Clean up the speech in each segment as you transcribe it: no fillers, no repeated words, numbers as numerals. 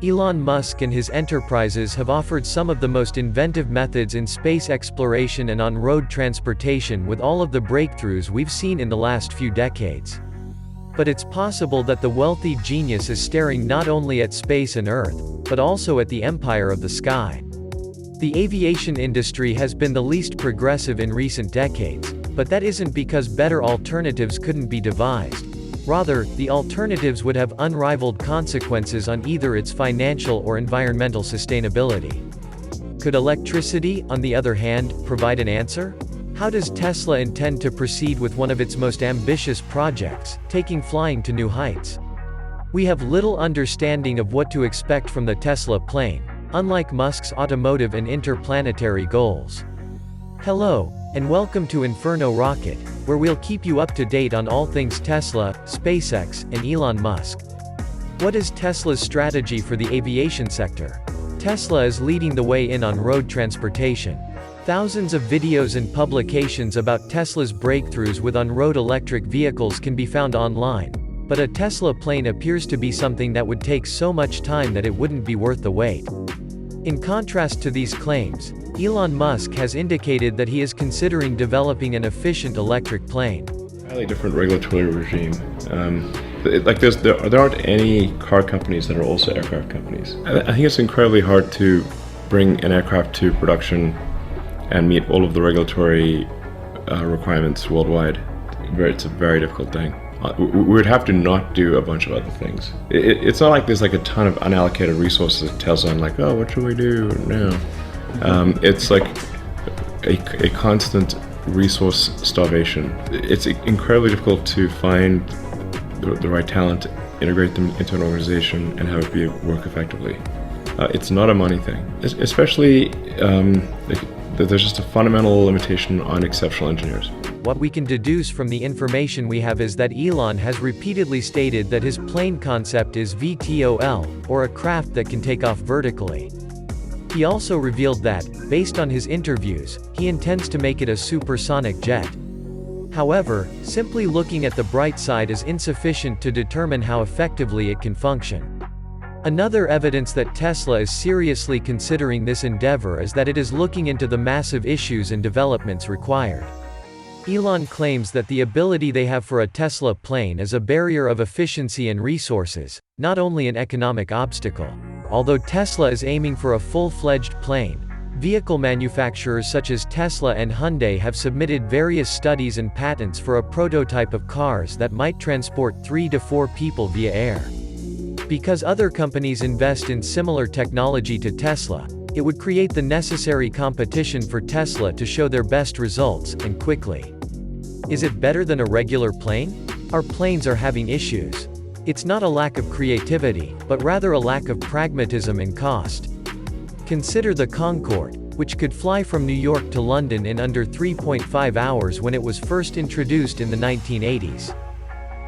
Elon Musk and his enterprises have offered some of the most inventive methods in space exploration and on-road transportation, with all of the breakthroughs we've seen in the last few decades. But it's possible that the wealthy genius is staring not only at space and Earth, but also at the empire of the sky. The aviation industry has been the least progressive in recent decades, but that isn't because better alternatives couldn't be devised. Rather, the alternatives would have unrivaled consequences on either its financial or environmental sustainability. Could electricity, on the other hand, provide an answer? How does Tesla intend to proceed with one of its most ambitious projects, taking flying to new heights? We have little understanding of what to expect from the Tesla plane, unlike Musk's automotive and interplanetary goals. Hello, and welcome to Inferno Rocket, where we'll keep you up to date on all things Tesla, SpaceX, and Elon Musk. What is Tesla's strategy for the aviation sector? Tesla is leading the way in on-road transportation. Thousands of videos and publications about Tesla's breakthroughs with on-road electric vehicles can be found online, but a Tesla plane appears to be something that would take so much time that it wouldn't be worth the wait. In contrast to these claims, Elon Musk has indicated that he is considering developing an efficient electric plane. Highly different regulatory regime. There aren't any car companies that are also aircraft companies. I think it's incredibly hard to bring an aircraft to production and meet all of the regulatory requirements worldwide. It's a very difficult thing. We would have to not do a bunch of other things. It's not like there's like a ton of unallocated resources at Tesla and like, oh, what should we do now? It's like a constant resource starvation. It's incredibly difficult to find the right talent, integrate them into an organization, and have it work effectively. It's not a money thing, especially there's just a fundamental limitation on exceptional engineers. What we can deduce from the information we have is that Elon has repeatedly stated that his plane concept is VTOL, or a craft that can take off vertically. He also revealed that, based on his interviews, he intends to make it a supersonic jet. However, simply looking at the bright side is insufficient to determine how effectively it can function. Another evidence that Tesla is seriously considering this endeavor is that it is looking into the massive issues and developments required. Elon claims that the ability they have for a Tesla plane is a barrier of efficiency and resources, not only an economic obstacle. Although Tesla is aiming for a full-fledged plane, vehicle manufacturers such as Tesla and Hyundai have submitted various studies and patents for a prototype of cars that might transport 3 to 4 people via air. Because other companies invest in similar technology to Tesla, it would create the necessary competition for Tesla to show their best results, and quickly. Is it better than a regular plane? Our planes are having issues. It's not a lack of creativity, but rather a lack of pragmatism and cost. Consider the Concorde, which could fly from New York to London in under 3.5 hours when it was first introduced in the 1980s.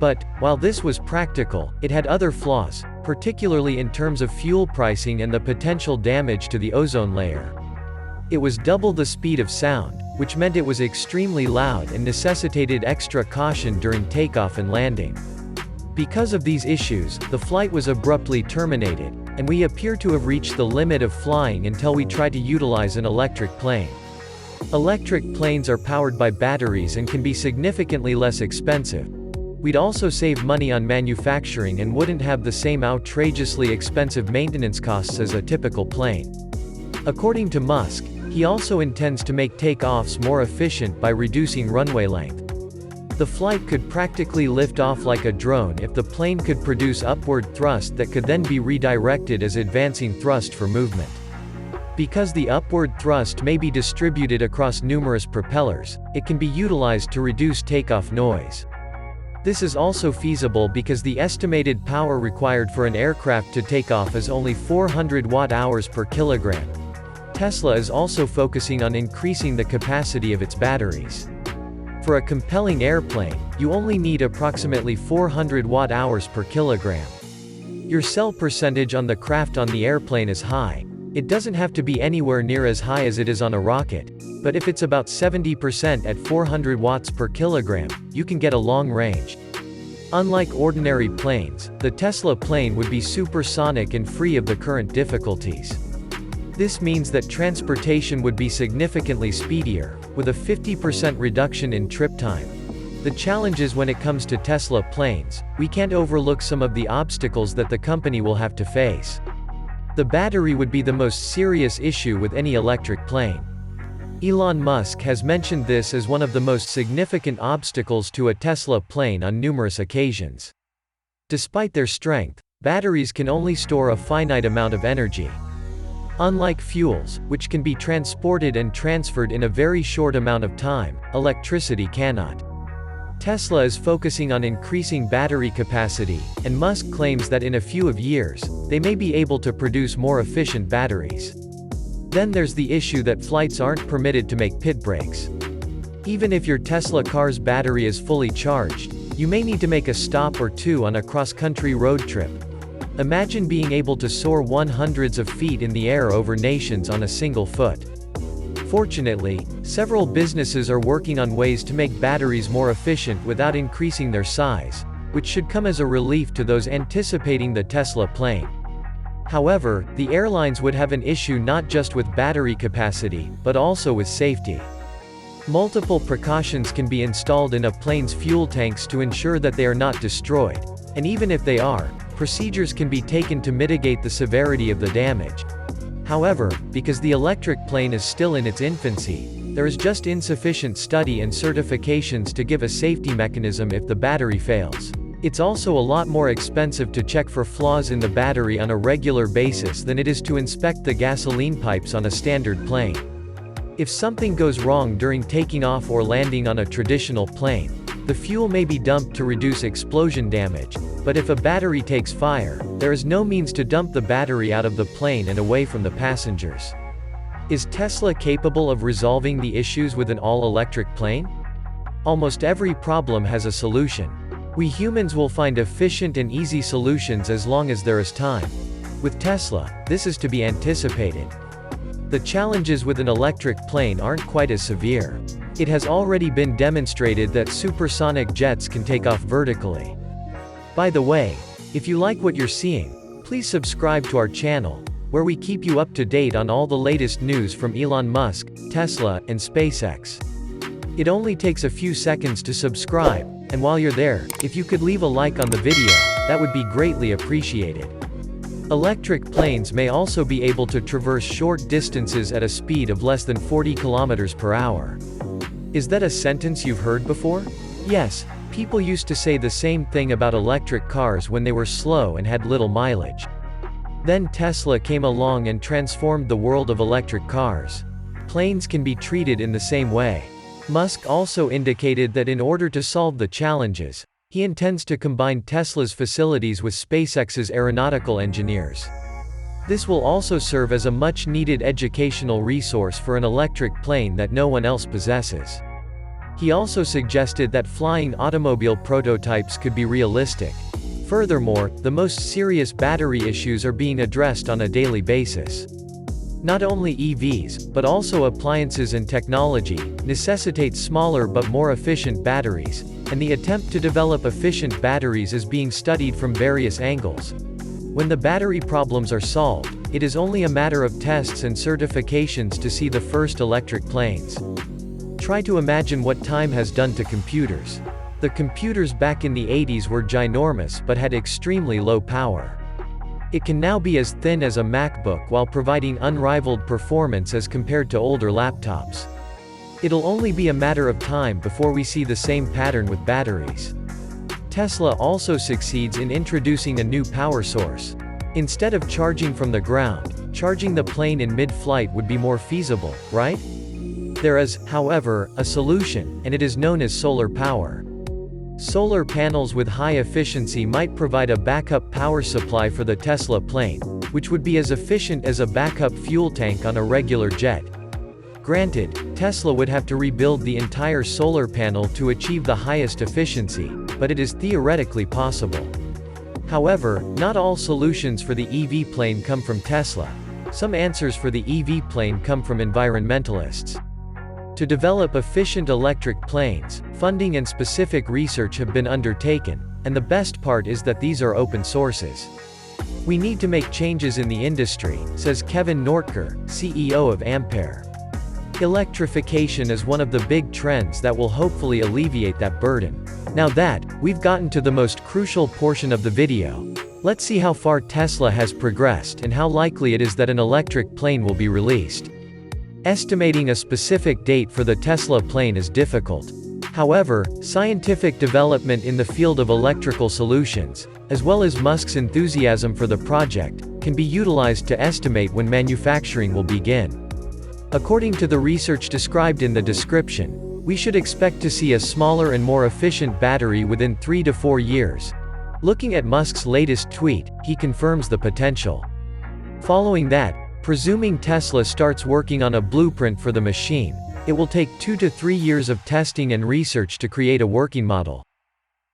But, while this was practical, it had other flaws, particularly in terms of fuel pricing and the potential damage to the ozone layer. It was double the speed of sound, which meant it was extremely loud and necessitated extra caution during takeoff and landing. Because of these issues, the flight was abruptly terminated, and we appear to have reached the limit of flying until we try to utilize an electric plane. Electric planes are powered by batteries and can be significantly less expensive. We'd also save money on manufacturing and wouldn't have the same outrageously expensive maintenance costs as a typical plane. According to Musk, he also intends to make takeoffs more efficient by reducing runway length. The flight could practically lift off like a drone if the plane could produce upward thrust that could then be redirected as advancing thrust for movement. Because the upward thrust may be distributed across numerous propellers, it can be utilized to reduce takeoff noise. This is also feasible because the estimated power required for an aircraft to take off is only 400 watt-hours per kilogram. Tesla is also focusing on increasing the capacity of its batteries. For a compelling airplane, you only need approximately 400 watt-hours per kilogram. Your cell percentage on the craft on the airplane is high. It doesn't have to be anywhere near as high as it is on a rocket, but if it's about 70% at 400 watts per kilogram, you can get a long range. Unlike ordinary planes, the Tesla plane would be supersonic and free of the current difficulties. This means that transportation would be significantly speedier, with a 50% reduction in trip time. The challenge is when it comes to Tesla planes, we can't overlook some of the obstacles that the company will have to face. The battery would be the most serious issue with any electric plane. Elon Musk has mentioned this as one of the most significant obstacles to a Tesla plane on numerous occasions. Despite their strength, batteries can only store a finite amount of energy. Unlike fuels, which can be transported and transferred in a very short amount of time, electricity cannot. Tesla is focusing on increasing battery capacity, and Musk claims that in a few years, they may be able to produce more efficient batteries. Then there's the issue that flights aren't permitted to make pit breaks. Even if your Tesla car's battery is fully charged, you may need to make a stop or two on a cross-country road trip. Imagine being able to soar hundreds of feet in the air over nations on a single foot. Fortunately, several businesses are working on ways to make batteries more efficient without increasing their size, which should come as a relief to those anticipating the Tesla plane. However, the airlines would have an issue not just with battery capacity, but also with safety. Multiple precautions can be installed in a plane's fuel tanks to ensure that they are not destroyed, and even if they are, procedures can be taken to mitigate the severity of the damage. However, because the electric plane is still in its infancy, there is just insufficient study and certifications to give a safety mechanism if the battery fails. It's also a lot more expensive to check for flaws in the battery on a regular basis than it is to inspect the gasoline pipes on a standard plane. If something goes wrong during taking off or landing on a traditional plane, the fuel may be dumped to reduce explosion damage, but if a battery takes fire, there is no means to dump the battery out of the plane and away from the passengers. Is Tesla capable of resolving the issues with an all-electric plane? Almost every problem has a solution. We humans will find efficient and easy solutions as long as there is time. With Tesla, this is to be anticipated. The challenges with an electric plane aren't quite as severe. It has already been demonstrated that supersonic jets can take off vertically. By the way, if you like what you're seeing, please subscribe to our channel, where we keep you up to date on all the latest news from Elon Musk, Tesla, and SpaceX. It only takes a few seconds to subscribe, and while you're there, if you could leave a like on the video, that would be greatly appreciated. Electric planes may also be able to traverse short distances at a speed of less than 40 kilometers per hour. Is that a sentence you've heard before? Yes, people used to say the same thing about electric cars when they were slow and had little mileage. Then Tesla came along and transformed the world of electric cars. Planes can be treated in the same way. Musk also indicated that in order to solve the challenges, he intends to combine Tesla's facilities with SpaceX's aeronautical engineers. This will also serve as a much-needed educational resource for an electric plane that no one else possesses. He also suggested that flying automobile prototypes could be realistic. Furthermore, the most serious battery issues are being addressed on a daily basis. Not only EVs, but also appliances and technology, necessitate smaller but more efficient batteries, and the attempt to develop efficient batteries is being studied from various angles. When the battery problems are solved, it is only a matter of tests and certifications to see the first electric planes. Try to imagine what time has done to computers. The computers back in the 80s were ginormous but had extremely low power. It can now be as thin as a MacBook while providing unrivaled performance as compared to older laptops. It'll only be a matter of time before we see the same pattern with batteries. Tesla also succeeds in introducing a new power source. Instead of charging from the ground, charging the plane in mid-flight would be more feasible, right? There is, however, a solution, and it is known as solar power. Solar panels with high efficiency might provide a backup power supply for the Tesla plane, which would be as efficient as a backup fuel tank on a regular jet. Granted, Tesla would have to rebuild the entire solar panel to achieve the highest efficiency, but it is theoretically possible. However, not all solutions for the EV plane come from Tesla. Some answers for the EV plane come from environmentalists. To develop efficient electric planes, funding and specific research have been undertaken, and the best part is that these are open sources. We need to make changes in the industry, says Kevin Nortker, CEO of Ampere. Electrification is one of the big trends that will hopefully alleviate that burden. Now that we've gotten to the most crucial portion of the video, let's see how far Tesla has progressed and how likely it is that an electric plane will be released. Estimating a specific date for the Tesla plane is difficult. However, scientific development in the field of electrical solutions, as well as Musk's enthusiasm for the project, can be utilized to estimate when manufacturing will begin. According to the research described in the description, we should expect to see a smaller and more efficient battery within 3 to 4 years. Looking at Musk's latest tweet, he confirms the potential. Following that, presuming Tesla starts working on a blueprint for the machine, it will take 2 to 3 years of testing and research to create a working model.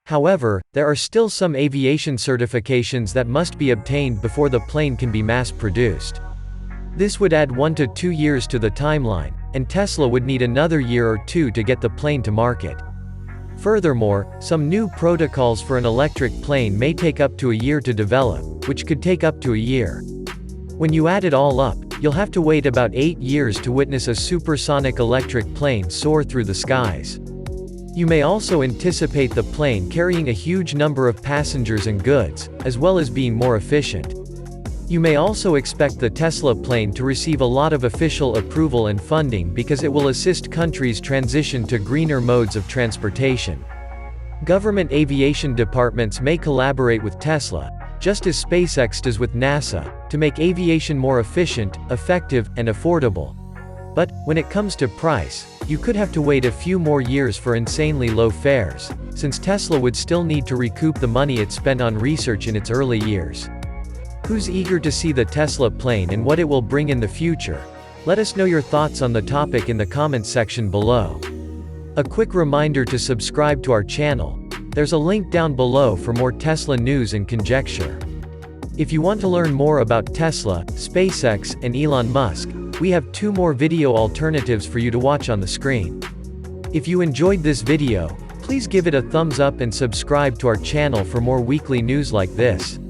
However, there are still some aviation certifications that must be obtained before the plane can be mass-produced. This would add 1 to 2 years to the timeline, and Tesla would need another year or 2 to get the plane to market. Furthermore, some new protocols for an electric plane may take up to a year to develop, which could take up to a year. When you add it all up, you'll have to wait about 8 years to witness a supersonic electric plane soar through the skies. You may also anticipate the plane carrying a huge number of passengers and goods, as well as being more efficient. You may also expect the Tesla plane to receive a lot of official approval and funding because it will assist countries transition to greener modes of transportation. Government aviation departments may collaborate with Tesla, just as SpaceX does with NASA, to make aviation more efficient, effective, and affordable. But, when it comes to price, you could have to wait a few more years for insanely low fares, since Tesla would still need to recoup the money it spent on research in its early years. Who's eager to see the Tesla plane and what it will bring in the future? Let us know your thoughts on the topic in the comments section below. A quick reminder to subscribe to our channel. There's a link down below for more Tesla news and conjecture. If you want to learn more about Tesla, SpaceX, and Elon Musk, we have 2 more video alternatives for you to watch on the screen. If you enjoyed this video, please give it a thumbs up and subscribe to our channel for more weekly news like this.